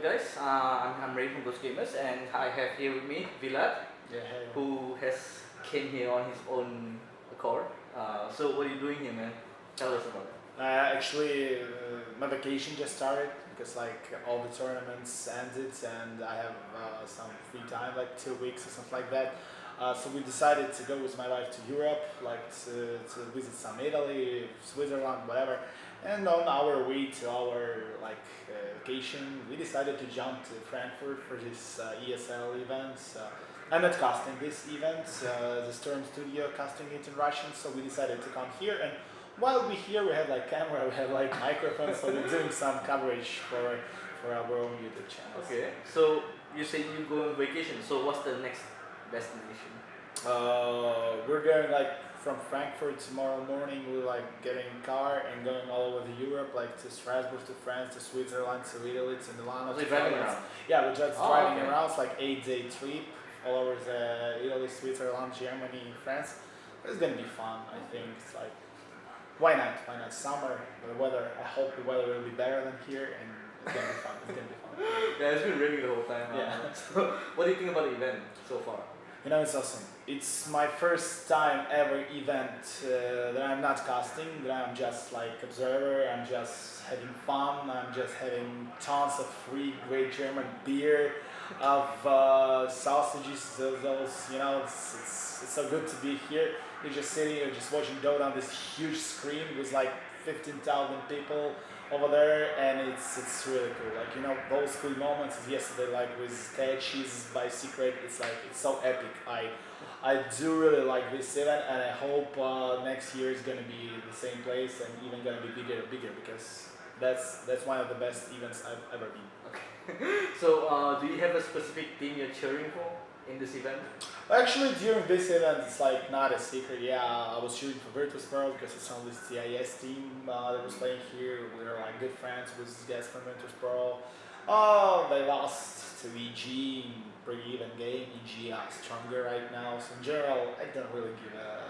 guys, I'm Ray from GosuGamers, and I have here with me v1lat, Yeah, hey. who has came here on his own accord. So what are you doing here, man? Tell us about it. Actually, my vacation just started because all the tournaments ended and I have some free time, like 2 weeks or something like that. So we decided to go with my wife to Europe, to visit some Italy, Switzerland, whatever. And on our way to our vacation, we decided to jump to Frankfurt for this ESL event. I'm not casting this event, the Storm Studio casting it in Russian, so we decided to come here. And while we're here, we have camera, we have microphones, so we're doing some coverage for our own YouTube channel. Okay, so you say you go on vacation, so what's the next destination? We're going from Frankfurt tomorrow morning. We're getting a car and going all over Europe, to Strasbourg, to France, to Switzerland, to Italy, to Milan. So driving around? Yeah, we're just driving okay. around. It's 8-day trip all over Italy, Switzerland, Germany, France. It's gonna be fun. I think it's why not? Why not? Summer, the weather. I hope the weather will be better than here, and it's gonna be fun. It's gonna be fun. Yeah, it's been raining the whole time. Yeah. So what do you think about the event so far? It's awesome. It's my first time ever event that I'm not casting, that I'm just observer, I'm just having fun, I'm just having tons of free great German beer, of sausages, those it's so good to be here. You're just sitting, you're just watching Dota on this huge screen with 15,000 people over there, and it's really cool. Those cool moments is yesterday, with Cheese by Secret. It's so epic. I do really like this event, and I hope next year is gonna be the same place and even gonna be bigger and bigger, because that's one of the best events I've ever been. Okay. So do you have a specific team you're cheering for in this event? Actually, during this event, it's not a secret. Yeah, I was cheering for Virtus.pro because it's only CIS team that was playing here. We were good friends with guys from Virtus.pro. They lost to EG in pretty even game. EG are stronger right now. So in general, I don't really give a.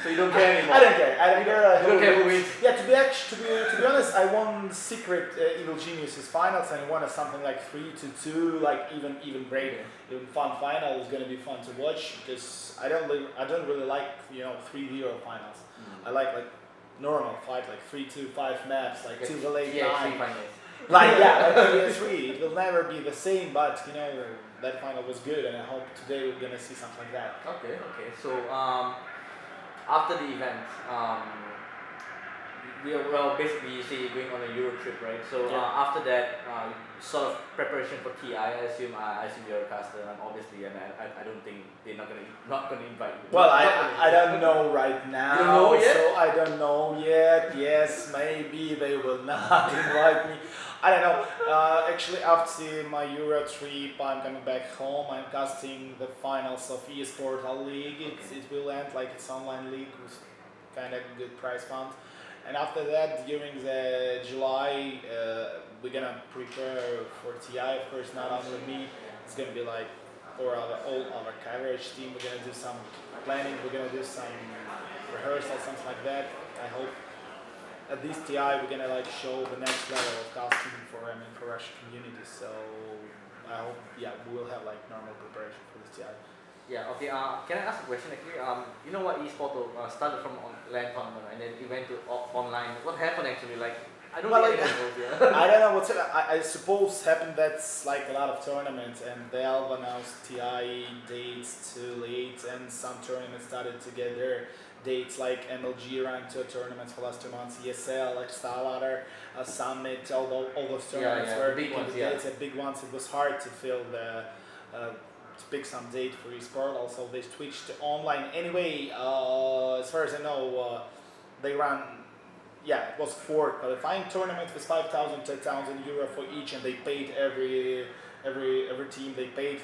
So you don't care anymore? I don't care. I don't care. You don't care who wins? Yeah, to be honest, I won Secret Evil Geniuses finals, and I won something 3-2, even greater, even fun final. Is gonna be fun to watch because I don't really like 3-0 finals. I like normal fight, 3-2, 5 maps, 2v8, 9. Yeah, 3. It will never be the same, but that final was good, and I hope today we're gonna see something like that. Okay. So after the event, basically you say you're going on a Euro trip, right? So yeah. After that, sort of preparation for TI. I assume you're a caster, and obviously, and I don't think they're not gonna invite you. Well, I don't know right now. You don't know yet? So I don't know yet. Yes, maybe they will not invite me. I don't know. Actually, after my Euro trip, I'm coming back home. I'm casting the finals of eSport League. It will end it's online league with kind of good prize fund. And after that, during the July, we're gonna prepare for TI. Of course, not only me. It's gonna be for all our coverage team. We're gonna do some planning. We're gonna do some rehearsal, something like that. I hope at this TI we're gonna show the next level of casting for Russian community. So I hope we will have normal preparation for this TI. Yeah, okay. Can I ask a question actually? You know what eSport started from LAN tournament and then it went to online. What happened actually? I don't really know. I don't know what's I suppose happened that's a lot of tournaments, and Valve announced TI dates too late, and some tournaments started to get their dates MLG ranked to tournaments for last 2 months, ESL, StarLadder, Summit, all those tournaments were big ones. Dates, big ones. It was hard to fill to pick some date for eSport. Also, they switched to online. Anyway, as far as I know, they ran. Yeah, it was 4 qualifying tournaments with 5,000, 10,000 euro for each, and they paid every team. They paid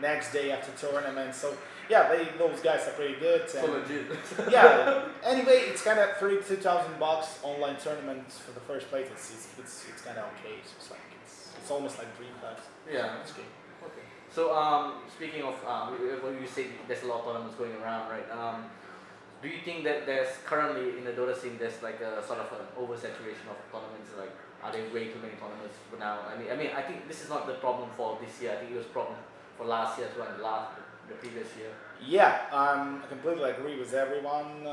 next day after tournament. So yeah, those guys are pretty good. So legit. Yeah. Anyway, it's kind of $32,000 online tournament for the first place. It's kind of okay. So it's almost like Dream Class. Yeah. It's good. Okay. So speaking of what you say, there's a lot of tournaments going around, right? Do you think that there's currently in the Dota scene there's a sort of an oversaturation of tournaments? are there way too many tournaments for now? I think this is not the problem for this year. I think it was a problem for last year as well, and the previous year. Yeah, I completely agree with everyone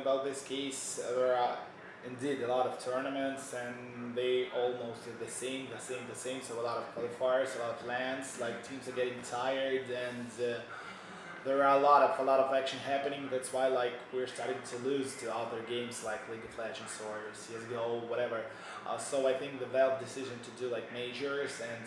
about this case. There are indeed a lot of tournaments, and they almost did the same. So a lot of qualifiers, a lot of lands. Like teams are getting tired, and there are a lot of action happening. That's why like we're starting to lose to other games like League of Legends or CS:GO, whatever. So I think the Valve decision to do like majors and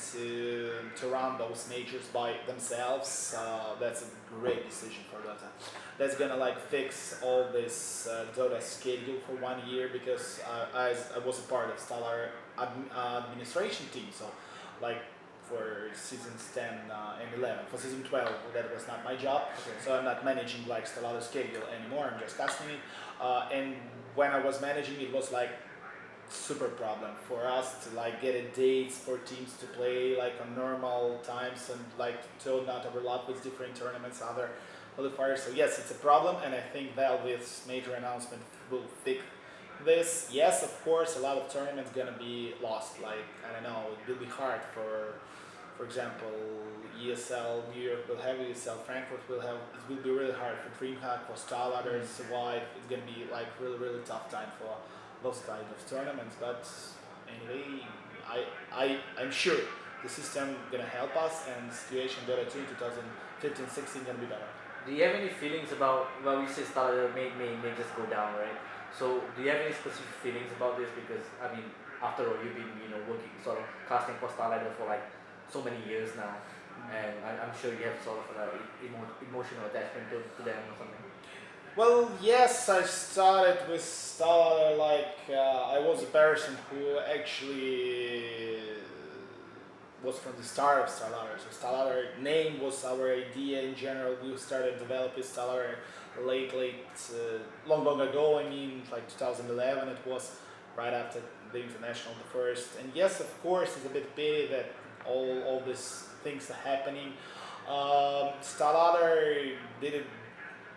to run those majors by themselves, that's a great decision for Dota. That's gonna like fix all this Dota schedule for 1 year, because I was a part of Stellar administration team, so like for seasons 10 and 11. For season 12, that was not my job, so I'm not managing like Stellar's schedule anymore. I'm just casting it. And when I was managing, it was like super problem for us to like get a dates for teams to play like on normal times and like to not overlap with different tournaments, other qualifiers. So yes, it's a problem, and I think Valve's major announcement will fix this. Yes, of course, a lot of tournaments gonna be lost. Like I don't know, it will be hard for example, ESL New York will have ESL, Frankfurt will have. It will be really hard for DreamHack, for Starladders, Survive. It's gonna be like really tough time for those kind of tournaments. But anyway, I'm sure the system gonna help us, and the situation Dota 2 in 2015-16 gonna be better. Do you have any feelings about, well, we say Starladder may just go down, right? So do you have any specific feelings about this? Because I mean, after all, you've been working sort of casting for Starladder for like so many years now, and I'm sure you have sort of emotional attachment to them or something. Well, yes, I started with Starladder like I was a person who actually was from the start of Starladder. So Starladder name was our idea in general. We started developing Starladder long ago. I mean, like 2011. It was right after the international, the first. And yes, of course, it's a bit pity that all these things are happening. Starladder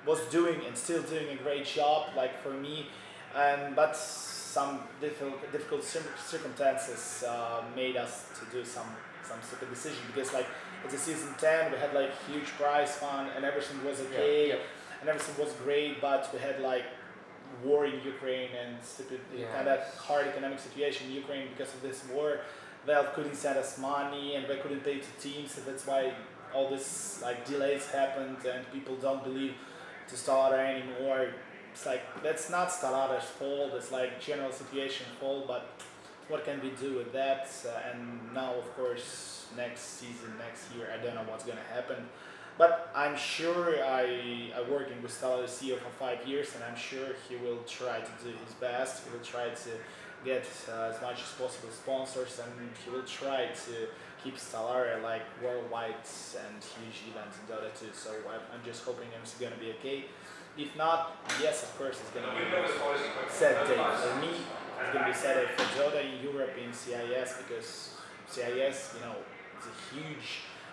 was doing and still doing a great job, like for me, but some difficult circumstances made us to do some stupid decision, because like it's a season 10, we had like huge prize fund and everything was okay, and everything was great, but we had like war in Ukraine and stupid kind of hard economic situation in Ukraine because of this war. Valve couldn't send us money and we couldn't pay to teams, so that's why all this like delays happened and people don't believe to Starladder anymore. It's like that's not Starladder's fault, it's like general situation fault, but what can we do with that? And now of course next season, next year, I don't know what's gonna happen. But I'm sure I'm working with Starladder CEO for 5 years, and I'm sure he will try to do his best. He will try to get as much as possible sponsors, and he will try to keep Starladder like worldwide and huge events in Dota 2. So I'm just hoping it's gonna be okay. If not, yes, of course, it's gonna be a sad day for me. It's gonna be a sad day for Dota in Europe, in CIS, because CIS, it's a huge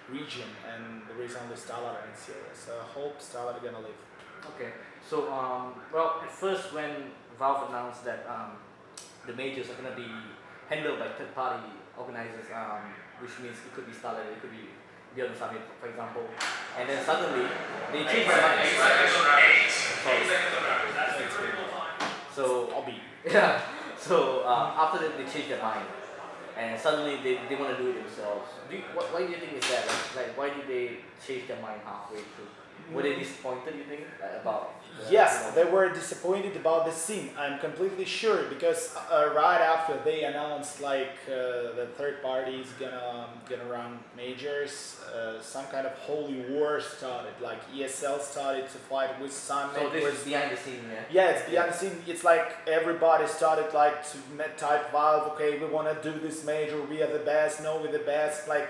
region, and there is only Starladder in CIS. So I hope Starladder gonna live. Okay. So well, at first when Valve announced that the majors are gonna be handled by third-party organizers, which means it could be Starladder, it could be Beyond Summit, for example, and then suddenly they changed their mind. So yeah. So after that they changed their mind, and suddenly they want to do it themselves. Why do you think is that? Like why did they change their mind halfway through? Were they disappointed, you think, about? Yes, they were disappointed about the scene. I'm completely sure, because right after they announced like the third party is gonna run majors, some kind of holy war started. Like ESL started to fight with Sun. So this is behind the scene, yeah. Yeah, it's behind the scene. It's like everybody started like to type Valve. Okay, we want to do this major. We are the best. No, we're the best. Like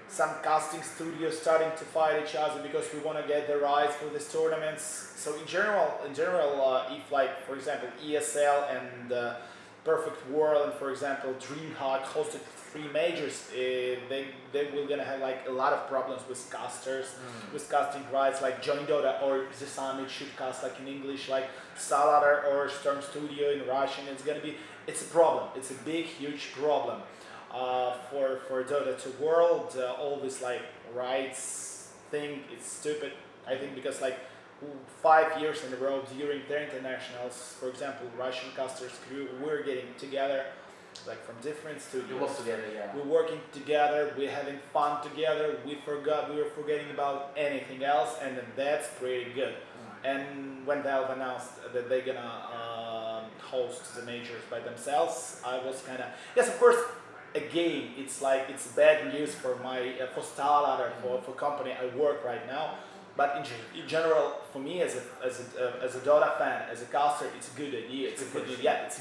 some casting studios starting to fight each other because we want to get the rights for these tournaments. So in general, if like for example ESL and Perfect World and for example DreamHack hosted three majors, they will gonna have like a lot of problems with casters, with casting rights. Like Join Dota or The Summit should cast like in English, like Starladder or Storm Studio in Russian. It's a problem. It's a big, huge problem for Dota 2 World. All this like rights thing, it's stupid. I think because like 5 years in a row during their internationals, for example, Russian casters crew, we're getting together, like from different studios. You work together, yeah. We're working together, we're having fun together, we were forgetting about anything else, and then that's pretty good. And when Valve announced that they're gonna host the majors by themselves, I was kinda, yes, of course, again, it's bad news for for Starladder, for company I work right now. But in general, for me as a Dota fan, as a caster, it's a good idea. It's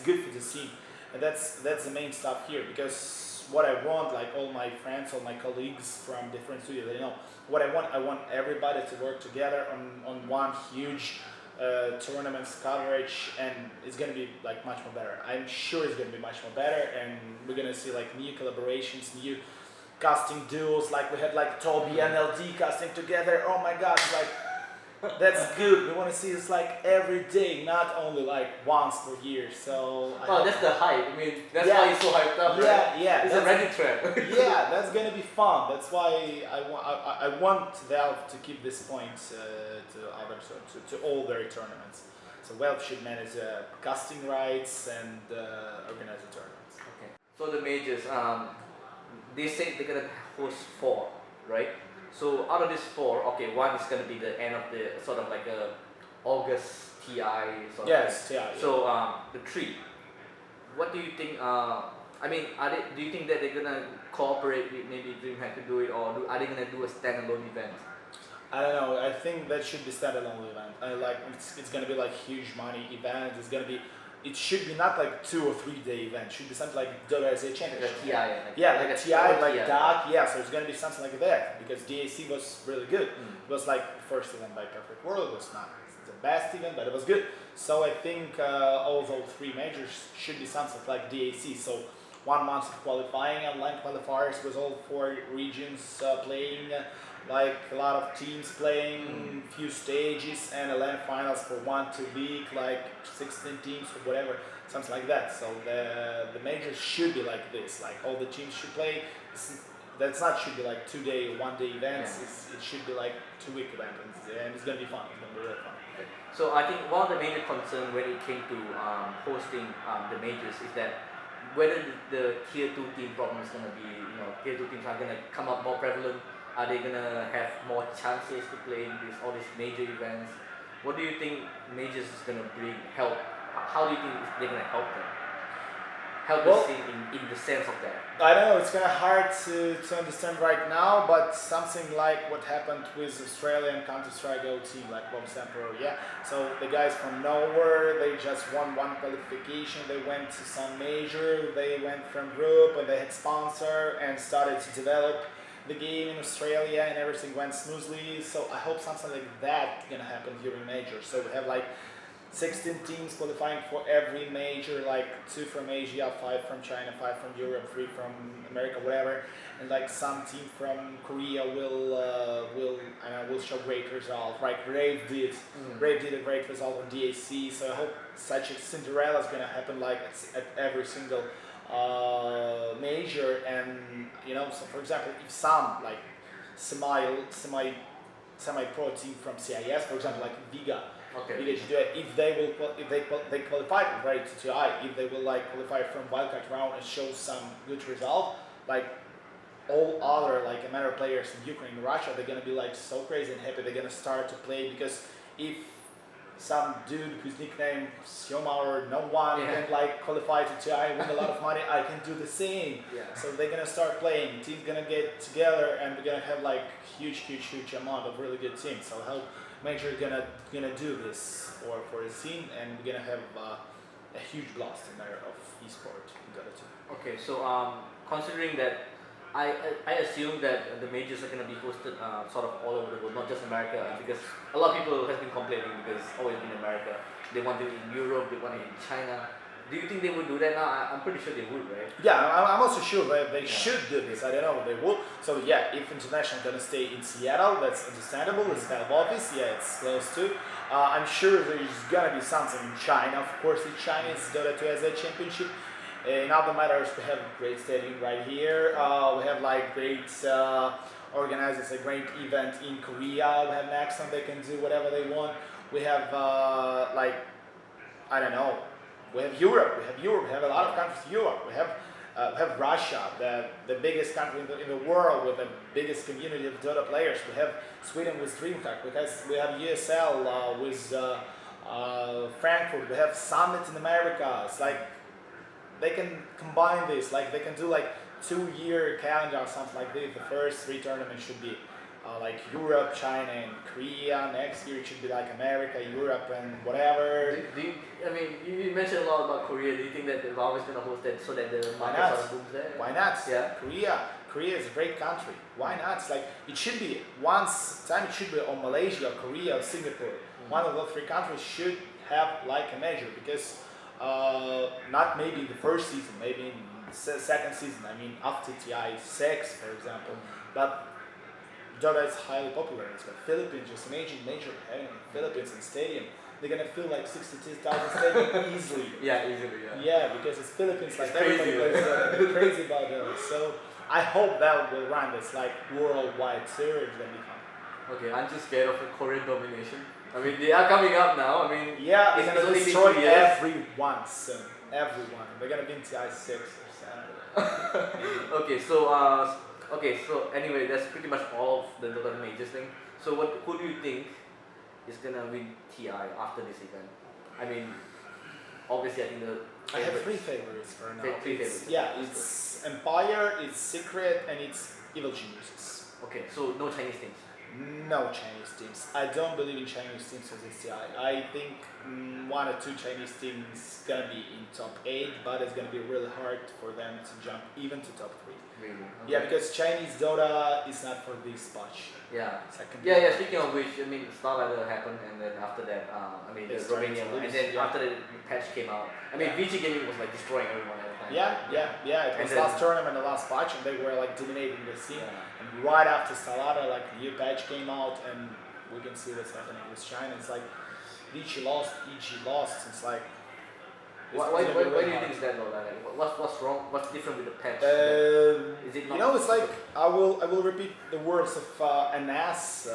good for the scene, and that's the main stuff here. Because what I want, like all my friends, all my colleagues from different studios, they know what I want everybody to work together on one huge tournaments coverage, and it's gonna be like much more better. I'm sure it's gonna be much more better, and we're gonna see like new collaborations, new casting duels, like we had like Toby and LD casting together. Oh my god, like that's good. We want to see this like every day, not only like once per year. So that's the hype. I mean, that's why it's so hyped up, right? Yeah, it's a Reddit trend. Yeah, that's gonna be fun. That's why I want Valve to keep this point to all their tournaments. So Valve should manage casting rights and organize the tournaments. Okay. So the majors, they say they're gonna host 4, right? So out of these 4, okay, one is gonna be the end of the sort of like a August TI sort of thing. TI. So the 3, what do you think? I mean, do you think that they're gonna cooperate with maybe DreamHack to do it, or are they gonna do a standalone event? I don't know. I think that should be standalone event. It's gonna be like huge money event. It should be not like 2 or 3 day event. It should be something like Dota as a championship. Like a TI. Like a TI, like Dark. Yeah, so it's gonna be something like that because DAC was really good. It was like the first event by Perfect World. It was not the best event, but it was good. So I think all those 3 majors should be something like DAC. So 1 month of qualifying, online qualifiers with all 4 regions playing. Like a lot of teams playing, few stages, and a LAN finals for 1-2 week, like 16 teams or whatever, something like that. So the majors should be like this, like all the teams should play. Should be like 2 day, 1 day events. It should be like 2 week event, and it's gonna be fun. It's gonna be really fun. Okay. So I think one of the major concerns when it came to hosting the majors is that whether the tier 2 team problem is gonna be, tier 2 teams are gonna come up more prevalent. Are they gonna have more chances to play in all these major events? What do you think majors is gonna help? How do you think they're gonna help them? Help the scene in the sense of that. I don't know. It's kind of hard to understand right now, but something like what happened with Australian Counter-Strike Go team, like Bombs Emperor. Yeah. So the guys from nowhere, they just won 1 qualification. They went to some major. They went from group and they had sponsor and started to develop the game in Australia, and everything went smoothly. So I hope something like that gonna happen during majors. So we have like 16 teams qualifying for every major, like 2 from Asia, 5 from China, 5 from Europe, 3 from America, whatever. And like some team from Korea will show great result. Like Brave did a great result on DAC. So I hope such a Cinderella is gonna happen like at every single major. And so for example, if some like semi-pro team from CIS, for example, like Viga, if they qualify right to TI, if they will like qualify from wildcard round and show some good result, like all other like American players in Ukraine and Russia, they're gonna be like so crazy and happy. They're gonna start to play because if some dude whose nickname Syoma or no one can like qualify to TI, win a lot of money, I can do the same. So they're gonna start playing. Teams gonna get together, and we're gonna have like huge amount of really good teams. So I hope Major is gonna do this for the scene, and we're gonna have a huge blast in matter of esport in Dota 2. Okay, so considering that, I assume that the majors are going to be hosted sort of all over the world, not just America, because a lot of people have been complaining because it's always been America. They want it in Europe, they want it in China. do you think they would do that now? I'm pretty sure they would, right? Yeah, I'm also sure that they should do this. I don't know if they will. So yeah, if international gonna stay in Seattle, that's understandable. It's kind of obvious. Yeah, it's close to. I'm sure there's gonna be something in China. Of course, in China, it's Dota 2 as a championship. In other matters, we have a great stadium right here. We have like great organizers, a great event in Korea. We have Maxim, they can do whatever they want. We have like, I don't know. We have Europe. We have a lot of countries in Europe. We have Russia, the biggest country in the world with the biggest community of Dota players. We have Sweden with DreamHack. We have ESL with Frankfurt. We have Summit in America. It's like they can combine this. Like they can do like 2-year calendar or something like this. The first 3 tournaments should be like Europe, China, and Korea. Next year it should be like America, Europe, and whatever. I mean, you mentioned a lot about Korea. Do you think that they're always going to host that so that the market sort of booms there? Why not? Yeah. Korea is a great country. Why not? It's like it should be it should be on Malaysia, Korea, or Singapore. One of those 3 countries should have like a major because not maybe in the first season, maybe in the second season. I mean after TI 6, for example, but. Dota is highly popular. It's got Philippines, just imagine major having Philippines in stadium. They're gonna fill like 62,000 stadium easily. Easily. Yeah, because it's Philippines, like it's everybody crazy. goes crazy about Dota. So I hope that will run this like worldwide series when we come. Okay, I'm just scared of a Korean domination. I mean, they are coming up now. I mean, yeah, they're gonna only destroy 2 years. everyone soon. Everyone. They're gonna be in TI 6 or 7. Okay, so anyway, that's pretty much all of the Dota Majors thing. So who do you think is gonna win TI after this event? I mean, obviously I think I have 3 favorites for now. 3 favorites. Yeah, it's Empire, it's Secret, and it's Evil Geniuses. Okay, so no Chinese teams. No Chinese teams. I don't believe in Chinese teams for this TI. I think 1 or 2 Chinese teams gonna be in top 8, but it's gonna be really hard for them to jump even to top 3. Really? Okay. Yeah, because Chinese Dota is not for this patch. Yeah. Yeah. Speaking of which, I mean, Starlighter happened, and then after that, I mean, the They started Romania, to lose, and then yeah. after the patch came out, I mean, VG Gaming was like destroying everyone at the time. Yeah. It was And last tournament, the last patch, and they were like dominating the scene. Yeah. And right after Starlighter, like the new patch came out, and we can see what's happening with China. It's like VG lost, EG lost. It's like. Why do you think it's that though? Like, what's wrong? What's different with the patch? Is it not it's like I will repeat the words of Anas,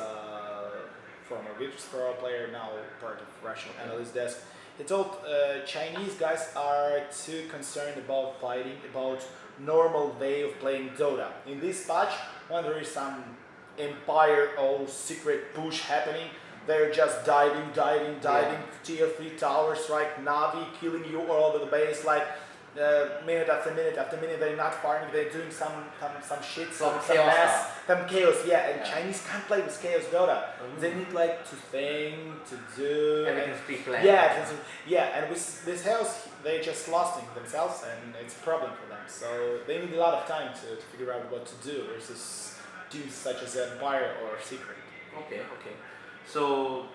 former Virtus Pro player, now part of Russian analyst desk. He told Chinese guys are too concerned about fighting, about normal way of playing Dota. In this patch, when there is some Empire or secret push happening, they're just diving, tier 3 towers, right? Navi killing you all over the base, like minute after minute after minute. They're not farming, they're doing some shit, some mess, some chaos. Yeah, and Chinese can't play with chaos Dota. They need like to think, to do. Everything's pre-planned. And with this chaos, they just lost in themselves, and it's a problem for them. So they need a lot of time to figure out what to do versus dudes such as Empire or Secret. Okay. So,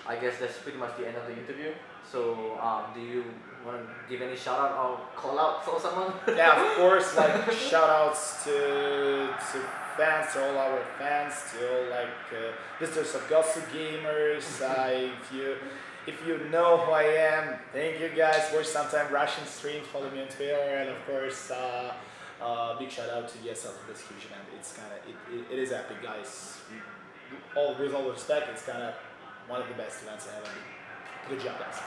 I guess that's pretty much the end of the interview. So, do you want to give any shout out or call out for someone? Yeah, of course, like shout outs to fans, to all our fans, to all like visitors of GosuGamers. If you know who I am, thank you guys. Watch sometime Russian streams, follow me on Twitter, and of course, big shout out to ESL for this huge event. It's it is epic, guys. With all respect, it's kind of one of the best events I ever been. Good job, guys.